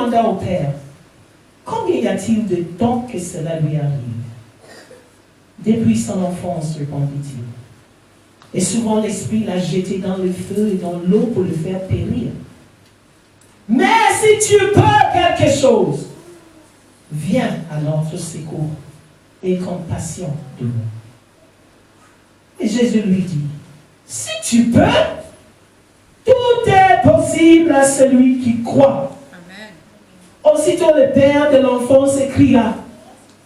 demanda au Père, combien y a-t-il de temps que cela lui arrive? Depuis son enfance, répondit-il. Et souvent l'Esprit l'a jeté dans le feu et dans l'eau pour le faire périr. Mais si tu peux quelque chose, viens à notre secours et compassion de nous. Et Jésus lui dit, si tu peux, tout est possible à celui qui croit. Amen. Aussitôt le père de l'enfant s'écria,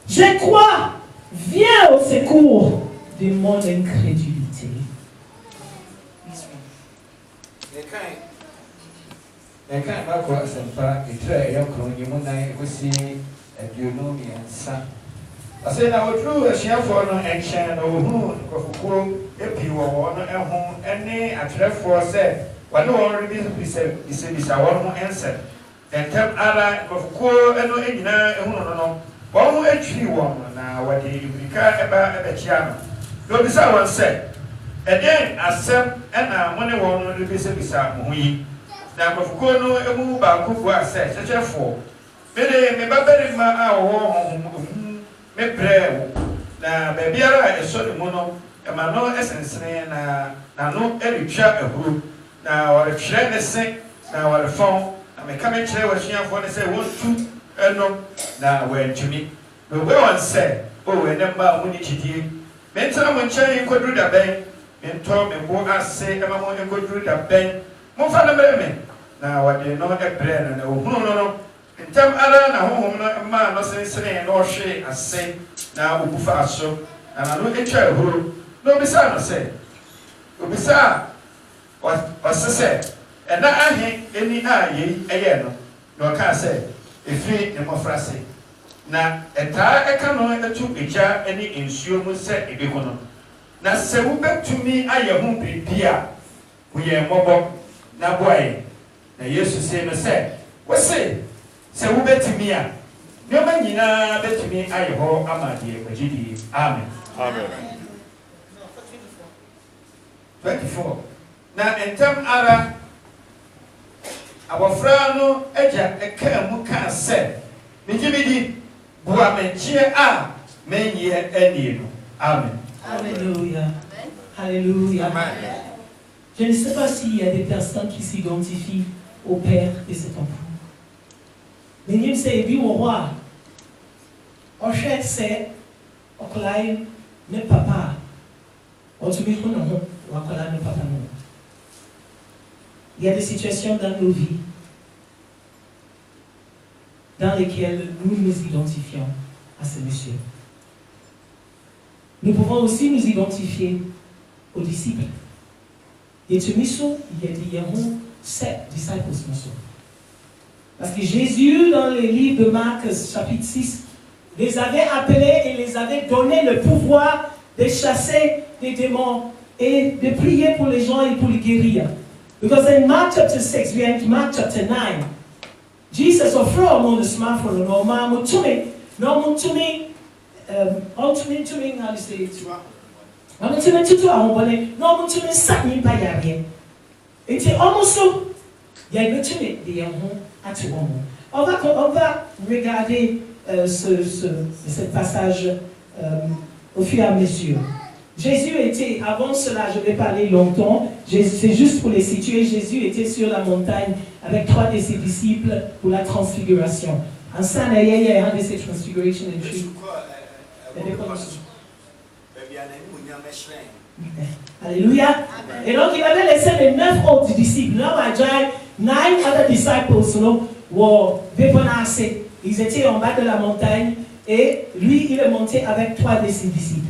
je crois, viens au secours de mon incrédulité. I said, I would do a share for no action or who if you were at home, any at left for said, but no already be said, is our own answer. And tell other of cool and no engineer, and no, one actually one now, what the Unica about a chiano. No, this I was said. And then I said, and I money one will be said beside me. Now, of course, no, a move about who was said, such a four. Maybe my home. Me pray na bebiara eso de mu no e ma no esensene na no eritwa ehuru na ore kyerɛ ne se na ore fon na me ka me kyerɛ wasuafo ne se wontu eno na wantumi no we won say o we ne ma mu ni chidie me ntana mo nkyɛn koduru da bɛn me ntɔ me bo ase e ma mo koduru da bɛn mo fa na me na wade no ebrɛ na ohunu no Intam ala na honhom no ma no sensene no hwe ase na obufa aso na no etwa ehuru no bisa no se obisa wasese ena ahe eni aye eye no no ka se efiri ne mofrase na eta eka no etu eja eni ensuo mu se ebeku no na se wo betumi aye ho bibia wo ye mobo na boy na Yesu se no se wose se wo betumi a nyoma nyina betumi aye ho amade kwagidi amen amen 24 na entem ara abofra no eja eka mu ka se mejibidi bua menchie a menye eni no amen alléluia alléluia amen. Je ne sais pas s'il y a des personnes qui s'identifient au père de cet enfant. Mais il s'est dit au roi, au chef c'est, au clair, ne papa, au tu me non, au clair ne papa non. Il y a des situations dans nos vies dans lesquelles nous nous identifions à ce monsieur. Nous pouvons aussi nous identifier aux disciples. Et tu me sens, il y a 7 disciples. Parce que Jésus, dans le livre de Marc, chapitre 6, les avait appelés et les avait donné le pouvoir de chasser les démons et de prier pour les gens et pour les guérir. Because in Mark chapter 6, we are in Mark chapter 9, Jesus offred on the smartphone, no man mutumi, no mutumi, how do you say it? No mutumi tutu ahobone, no mutumi sakni pa yare. It's almost so. Il y a une mutumi de yahoo. On va regarder ce passage au fur et à mesure. Jésus était, avant cela, je vais parler longtemps, c'est juste pour les situer, Jésus était sur la montagne avec 3 de ses disciples pour la transfiguration. En sana, il y a un de ces transfiguration. Alléluia. Et donc il avait laissé les 9 autres disciples. Now I joined 9 other disciples, ils étaient en bas de la montagne et lui il est monté avec 3 de ses disciples.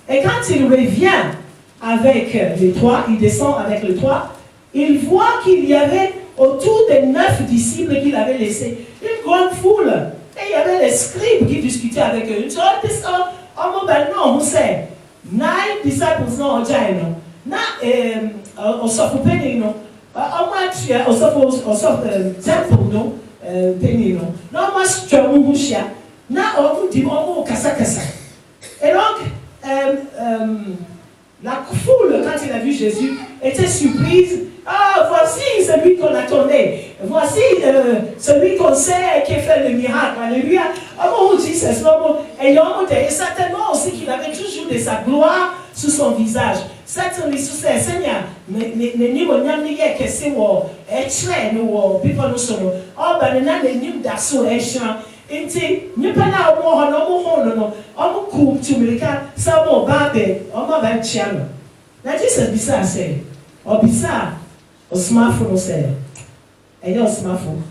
Et quand il revient avec les 3, il descend avec les 3, il voit qu'il y avait autour des 9 disciples qu'il avait laissés une grande foule. Et il y avait les scribes qui discutaient avec eux. Ils disaient, oh, non, on sait. 9 disciples, non, on on s'offre péné, non. On s'offre temple, non. Péné, non. Non, moi, je suis un mouchia. Non, on dit, on kasa. Et donc, la foule, quand il a vu Jésus, était surprise. Ah, voici celui qu'on attendait. Voici celui qu'on sait qui fait le miracle. Alléluia. On dit c'est et certainement aussi qu'il avait toujours de sa gloire sur son visage. Certainement, c'est Seigneur. Mais nous n'avons pas que c'est people nous sont. Oh, ben, nous avons d'assaut et chant. Et nous pas là au moins, on coupe tout le cas. Ça va barber. On va faire chien. Là, c'est bizarre, c'est. Oh, bizarre. Au smartphone, c'est. Et au smartphone.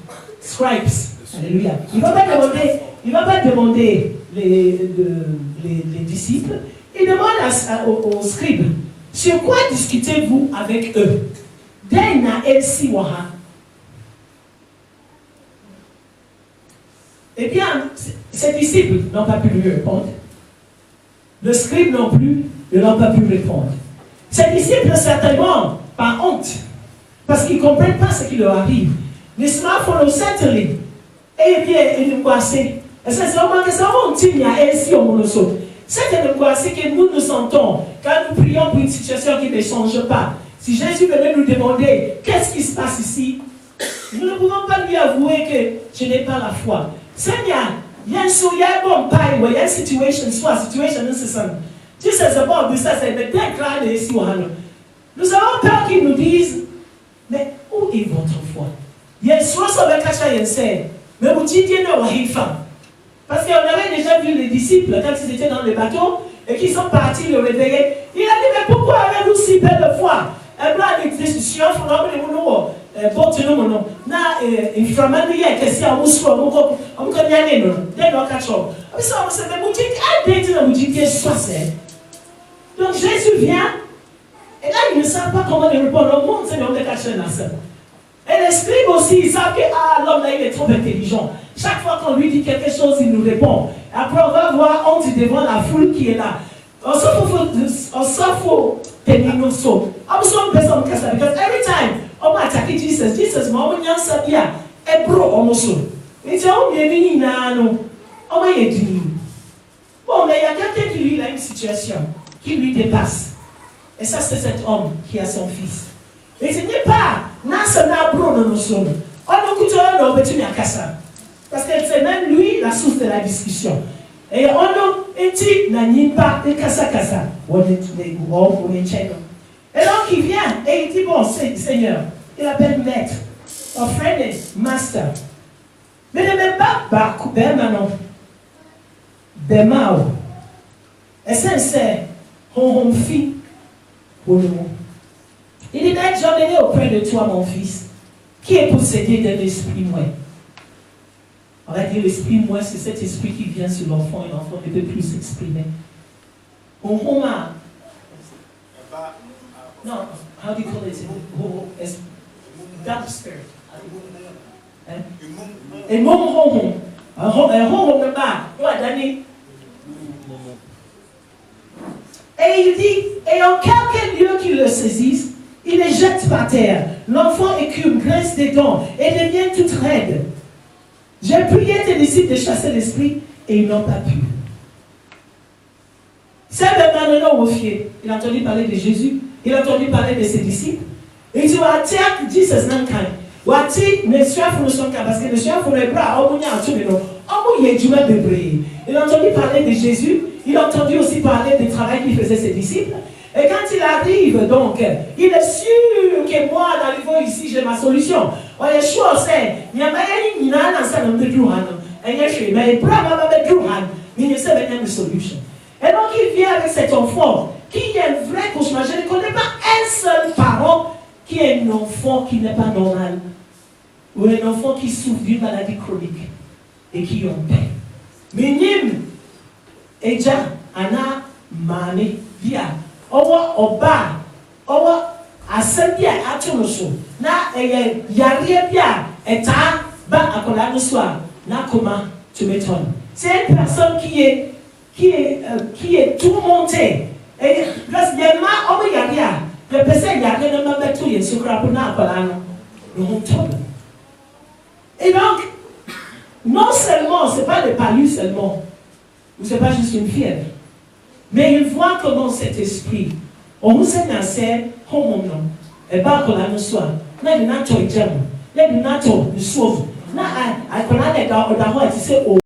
Scribes. Alléluia. Il ne va pas demander les disciples. Il demande aux scribes. Sur quoi discutez-vous avec eux? Eh bien, ces disciples n'ont pas pu lui répondre. Le scribe non plus, ils n'ont pas pu répondre. Ces disciples, certainement, par honte, parce qu'ils ne comprennent pas ce qui leur arrive. Les smartphones, certainement, eh bien, ils nous voient. C'est vraiment que ça, on tient ainsi au monde. C'est que nous nous sentons quand nous prions pour une situation qui ne change pas. Si Jésus venait nous demander qu'est-ce qui se passe ici, nous ne pouvons pas lui avouer que je n'ai pas la foi. Seigneur, il y a un bon paille, il y a une situation, soit situation, c'est ça. Tu sais, c'est bon, ça, c'est le déclare ici. Nous avons peur qu'ils nous disent, mais où est votre foi? Il y a une source avec un mais vous dites, il y a une femme. Parce qu'on avait déjà vu les disciples quand ils étaient dans le bateau et qu'ils sont partis le réveiller. Il a dit, mais pourquoi avez-vous si peu de foi? Et là, il dit, je suis un frère, mais non, bon, tu nous, non, il faut m'amener que si on vous soit, on me connaît, non, dès qu'on catch up. Mais ça, on se fait, vous dites, ah, dès que vous dites, soit c'est. Donc Jésus vient, et là, ils ne savent pas comment ils répondent au monde, c'est l'homme de cacher la scène. Et les scribes aussi, ils savent que l'homme là, il est trop intelligent. Chaque fois qu'on lui dit quelque chose, il nous répond. Après, on va voir, on dit devant la foule qui est là. On s'en fout tenir nos sauts. Because every time, on va attaquer Jesus. Jesus, mais on y sabia. Et bro, on se et tu on est venu on va y dire. Bon, mais il y a quelqu'un qui lui a une situation qui lui dépasse. Et ça, c'est cet homme qui a son fils. Et ce n'est pas Nassana Bro dans nos sommes. On nous coûte un homme, tu n'as qu'à ça. Parce que c'est même lui la source de la discussion. Et on nous dit, n'a pas de kasa. On est et donc il vient et il dit, bon, Seigneur, il appelle maître, un friend est master. Mais ne même pas maintenant. Bemao. Et c'est on fit pour nous. Il dit, maître, j'en ai auprès de toi, mon fils, qui est possédé de l'esprit moi. On va dire l'esprit moi, c'est cet esprit qui vient sur l'enfant et l'enfant ne peut plus s'exprimer. No, how do you call it? Dark spirit. Et mon et il dit, et en quelque lieu qu'il le saisisse, il le jette par terre. L'enfant écume, grince des dents et devient toute raide. J'ai prié tes disciples de chasser l'esprit et ils n'ont pas pu. C'est maintenant au fier. Il a entendu parler de Jésus. Il a entendu parler de ses disciples. Et il dit, Jesus nankai. Wati ne soif nous sont parce que ne soif nous est bras au mounia tout le nom. Au mounia du mal de briller. Il a entendu parler de Jésus. Il a entendu aussi parler du travail qu'il faisait ses disciples. Et quand il arrive, donc, il est sûr que moi, dans le niveau ici, j'ai ma solution. On est sûr, c'est, il y a une solution. Et donc, il vient avec cet enfant qui est un vrai cauchemar. Je ne connais pas un seul parent qui est un enfant qui n'est pas normal. Ou un enfant qui souffre d'une maladie chronique et qui en paix. Mais Nim, Eja, Anna, Mane, Via, Owa, Oba, Owa, Asembia, Atonoso, Na, Yaria, Eta, Ba, Akolano Soir, Nakoma, tu m'étonnes. C'est une personne qui est tourmentée. Et parce qu'il y a un homme, il y a le PC, il y a rien de mal tout, il y a ce crapona, le honton. Et donc, non seulement, ce n'est pas le palu seulement, ou ce n'est pas juste une fièvre, mais il voit comment cet esprit, on vous enseigne, ɛba akwadaa no so a na de n'atɔ gya mu na de n'atɔ nsuo mu na akwadaa no ɛda hɔ a ɛte sɛ